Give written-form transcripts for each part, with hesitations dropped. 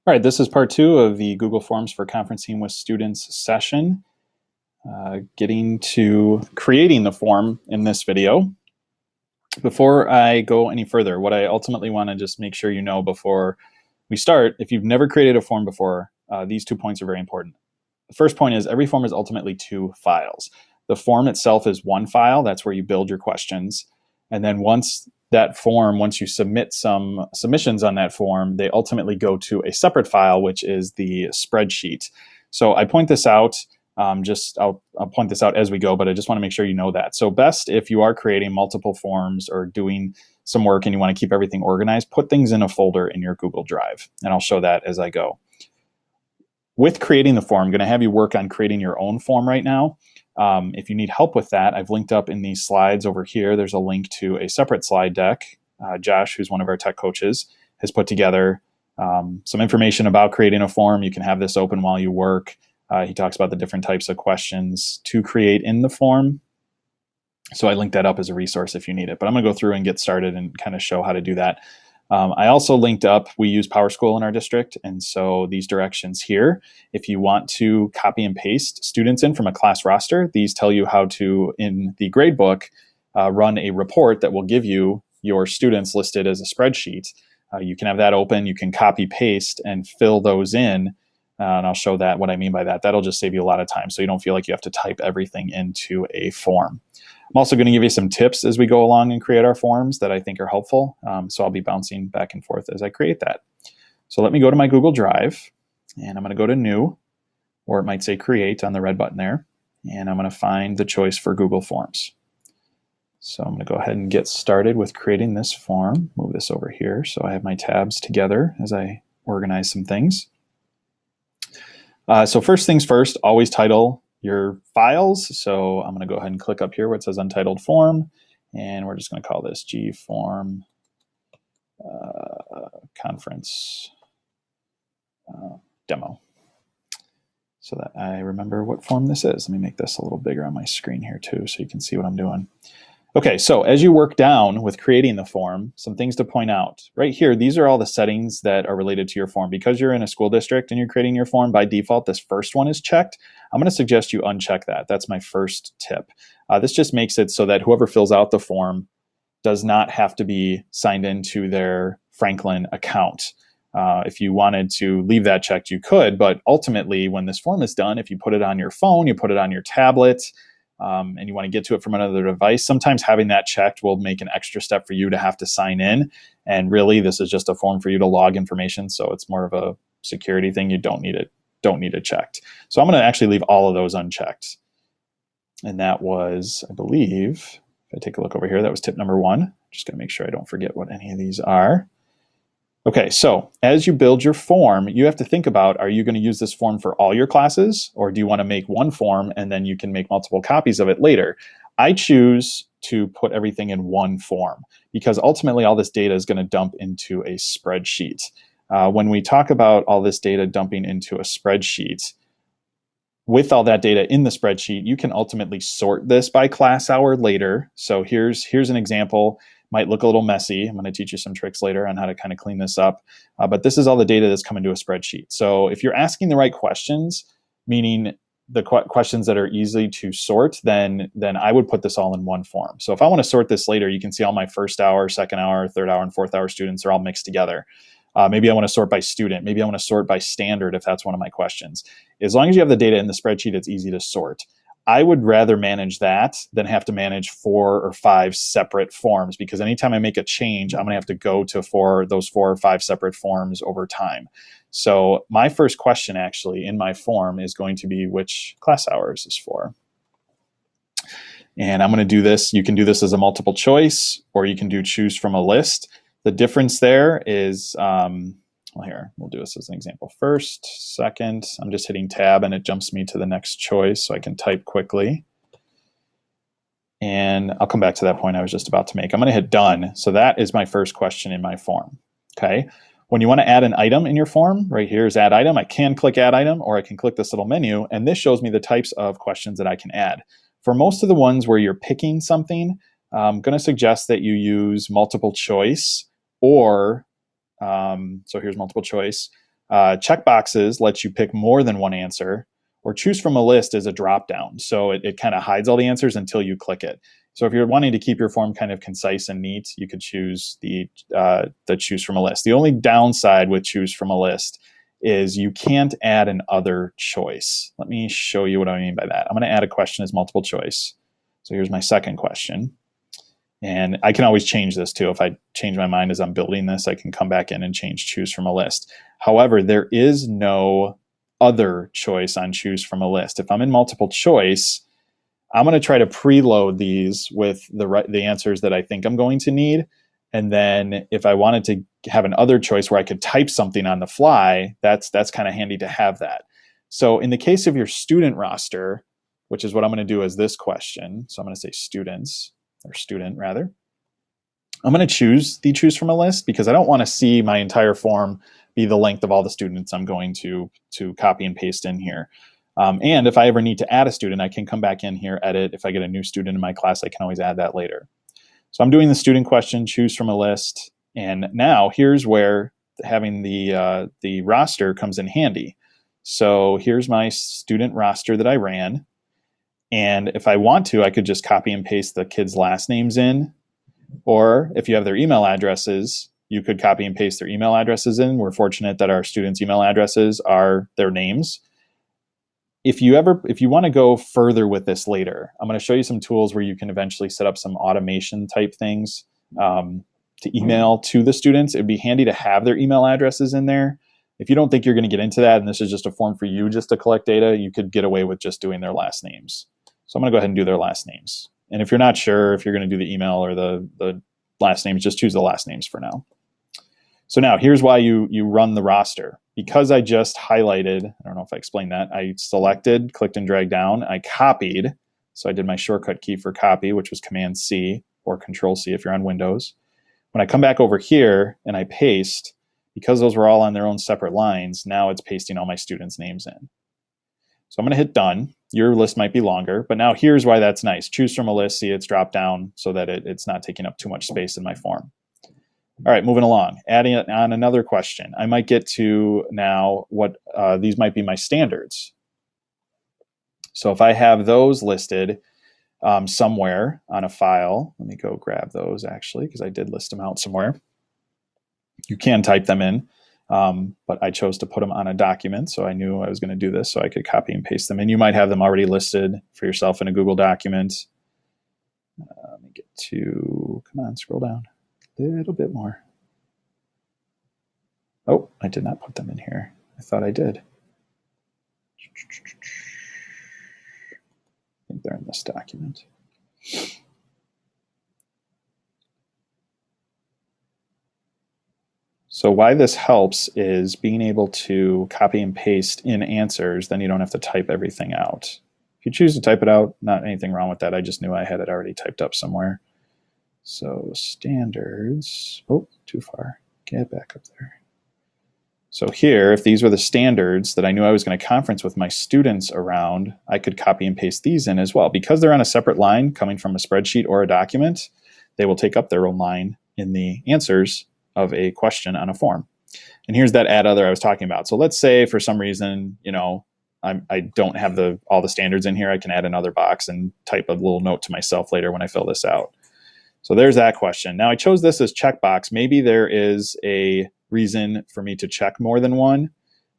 All right, this is part two of the Google Forms for Conferencing with Students session. Getting to creating the form in this video. Before I go any further, what I ultimately want to just make sure you know before we start, if you've never created a form before, these 2 points are very important. The first point is every form is ultimately 2 files. The form itself is 1 file. That's where you build your questions. And then once you submit some submissions on that form, they ultimately go to a separate file, which is the spreadsheet. So I point this out, I'll point this out as we go, but I just want to make sure you know that. So best if you are creating multiple forms or doing some work and you want to keep everything organized, put things in a folder in your Google Drive, and I'll show that as I go. With creating the form, I'm going to have you work on creating your own form right now. If you need help with that, I've linked up in these slides over here. There's a link to a separate slide deck. Josh, who's one of our tech coaches, has put together some information about creating a form. You can have this open while you work. He talks about the different types of questions to create in the form. So I linked that up as a resource if you need it. But I'm going to go through and get started and kind of show how to do that. I also linked up, we use PowerSchool in our district, and so these directions here, if you want to copy and paste students in from a class roster, these tell you how to, in the gradebook, run a report that will give you your students listed as a spreadsheet. You can have that open, you can copy paste and fill those in, and I'll show that what I mean by that. That'll just save you a lot of time so you don't feel like you have to type everything into a form. I'm also going to give you some tips as we go along and create our forms that I think are helpful. So I'll be bouncing back and forth as I create that. So let me go to my Google Drive, and I'm going to go to New, or it might say Create on the red button there, and I'm going to find the choice for Google Forms. So I'm going to go ahead and get started with creating this form. Move this over here so I have my tabs together as I organize some things. So first things first, always title your files. So I'm going to go ahead and click up here where it says Untitled Form, and we're just going to call this GFrom Conference Demo, so that I remember what form this is. Let me make this a little bigger on my screen here too, so you can see what I'm doing. Okay, so as you work down with creating the form, some things to point out. Right here, these are all the settings that are related to your form. Because you're in a school district and you're creating your form, by default, this first one is checked. I'm going to suggest you uncheck that. That's my first tip. This just makes it so that whoever fills out the form does not have to be signed into their Franklin account. If you wanted to leave that checked, you could, but ultimately, when this form is done, if you put it on your phone, you put it on your tablet, and you want to get to it from another device, sometimes having that checked will make an extra step for you to have to sign in. And really, this is just a form for you to log information, so it's more of a security thing. You don't need it checked. So I'm going to actually leave all of those unchecked. And that was, I believe, if I take a look over here, that was tip number 1. Just going to make sure I don't forget what any of these are. Okay, so as you build your form, you have to think about, are you going to use this form for all your classes, or do you want to make one form and then you can make multiple copies of it later? I choose to put everything in one form because ultimately all this data is going to dump into a spreadsheet. When we talk about all this data dumping into a spreadsheet, with all that data in the spreadsheet, you can ultimately sort this by class hour later. So here's an example. Might look a little messy. I'm going to teach you some tricks later on how to kind of clean this up. But this is all the data that's come into a spreadsheet. So if you're asking the right questions, meaning the questions that are easy to sort, then I would put this all in one form. So if I want to sort this later, you can see all my first hour, second hour, third hour, and fourth hour students are all mixed together. Maybe I want to sort by student. Maybe I want to sort by standard if that's one of my questions. As long as you have the data in the spreadsheet, it's easy to sort. I would rather manage that than have to manage 4 or 5 separate forms, because anytime I make a change, I'm going to have to go to those 4 or 5 separate forms over time. So my first question actually in my form is going to be which class hours is for. And I'm going to do this. You can do this as a multiple choice, or you can do choose from a list. The difference there is, well, here, we'll do this as an example first. Second, I'm just hitting tab and it jumps me to the next choice so I can type quickly. And I'll come back to that point I was just about to make. I'm going to hit done. So that is my first question in my form. Okay. When you want to add an item in your form, right here is add item. I can click add item, or I can click this little menu, and this shows me the types of questions that I can add. For most of the ones where you're picking something, I'm going to suggest that you use multiple choice, or so here's multiple choice, Checkboxes lets you pick more than one answer, or choose from a list is a drop down. So it kind of hides all the answers until you click it. So if you're wanting to keep your form kind of concise and neat, you could choose the choose from a list. The only downside with choose from a list is you can't add an other choice. Let me show you what I mean by that. I'm going to add a question as multiple choice. So here's my second question. And I can always change this too. If I change my mind as I'm building this, I can come back in and change choose from a list. However, there is no other choice on choose from a list. If I'm in multiple choice, I'm going to try to preload these with the answers that I think I'm going to need. And then if I wanted to have an other choice where I could type something on the fly, that's kind of handy to have that. So in the case of your student roster, which is what I'm going to do as this question. So I'm going to say students, or student rather. I'm going to choose from a list because I don't want to see my entire form be the length of all the students I'm going to copy and paste in here. And if I ever need to add a student, I can come back in here, edit. If I get a new student in my class, I can always add that later. So I'm doing the student question, choose from a list. And now here's where having the roster comes in handy. So here's my student roster that I ran. And if I want to, I could just copy and paste the kids' last names in. Or if you have their email addresses, you could copy and paste their email addresses in. We're fortunate that our students' email addresses are their names. If you want to go further with this later, I'm going to show you some tools where you can eventually set up some automation type things to email to the students. It'd be handy to have their email addresses in there. If you don't think you're going to get into that, and this is just a form for you just to collect data, you could get away with just doing their last names. So I'm going to go ahead and do their last names. And if you're not sure if you're going to do the email or the last names, just choose the last names for now. So now here's why you run the roster. Because I just highlighted, I don't know if I explained that, I selected, clicked and dragged down, I copied. So I did my shortcut key for copy, which was Command C or Control C if you're on Windows. When I come back over here and I paste, because those were all on their own separate lines, now it's pasting all my students' names in. So I'm going to hit done. Your list might be longer, but now here's why that's nice. Choose from a list, see it's dropped down so that it's not taking up too much space in my form. All right, moving along, adding on another question. I might get to now what these might be my standards. So if I have those listed somewhere on a file, let me go grab those actually, because I did list them out somewhere. You can type them in, but I chose to put them on a document, so I knew I was going to do this, so I could copy and paste them. And you might have them already listed for yourself in a Google document. Let me get to, come on, scroll down. A little bit more. Oh, I did not put them in here. I thought I did. I think they're in this document. So why this helps is being able to copy and paste in answers, then you don't have to type everything out. If you choose to type it out, not anything wrong with that. I just knew I had it already typed up somewhere. So standards, oh, too far, get back up there. So here, if these were the standards that I knew I was going to conference with my students around, I could copy and paste these in as well. Because they're on a separate line coming from a spreadsheet or a document, they will take up their own line in the answers of a question on a form. And here's that add other I was talking about. So let's say for some reason, you know, I don't have all the standards in here. I can add another box and type a little note to myself later when I fill this out. So there's that question. Now I chose this as checkbox. Maybe there is a reason for me to check more than one.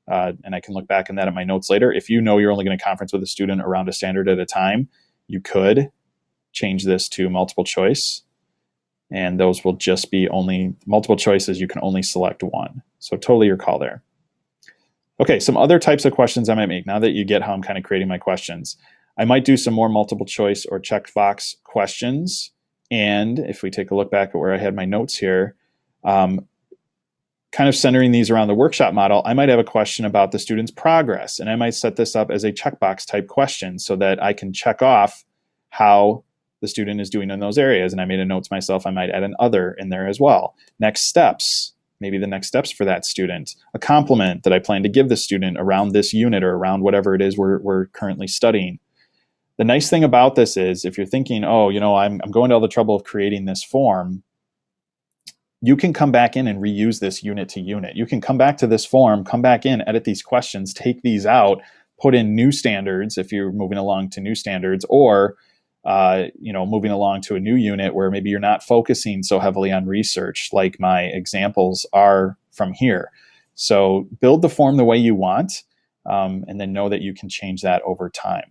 And I can look back on that in my notes later. If you know you're only going to conference with a student around a standard at a time, you could change this to multiple choice. And those will just be only multiple choices. You can only select one. So totally your call there. Okay, some other types of questions I might make now that you get how I'm kind of creating my questions. I might do some more multiple choice or checkbox questions. And if we take a look back at where I had my notes here, kind of centering these around the workshop model, I might have a question about the student's progress. And I might set this up as a checkbox type question so that I can check off how the student is doing in those areas. And I made a note to myself, I might add an other in there as well. Next steps, maybe the next steps for that student. A compliment that I plan to give the student around this unit or around whatever it is we're currently studying. The nice thing about this is if you're thinking, oh, you know, I'm going to all the trouble of creating this form, you can come back in and reuse this unit to unit. You can come back to this form, come back in, edit these questions, take these out, put in new standards if you're moving along to new standards, or moving along to a new unit where maybe you're not focusing so heavily on research like my examples are from here. So build the form the way you want, and then know that you can change that over time.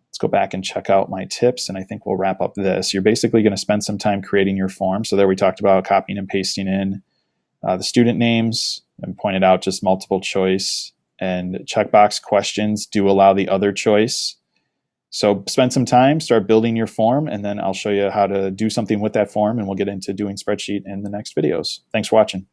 Let's go back and check out my tips, and I think we'll wrap up this. You're basically going to spend some time creating your form. So there we talked about copying and pasting in the student names and pointed out just multiple choice, and checkbox questions do allow the other choice. So spend some time, start building your form, and then I'll show you how to do something with that form, and we'll get into doing spreadsheet in the next videos. Thanks for watching.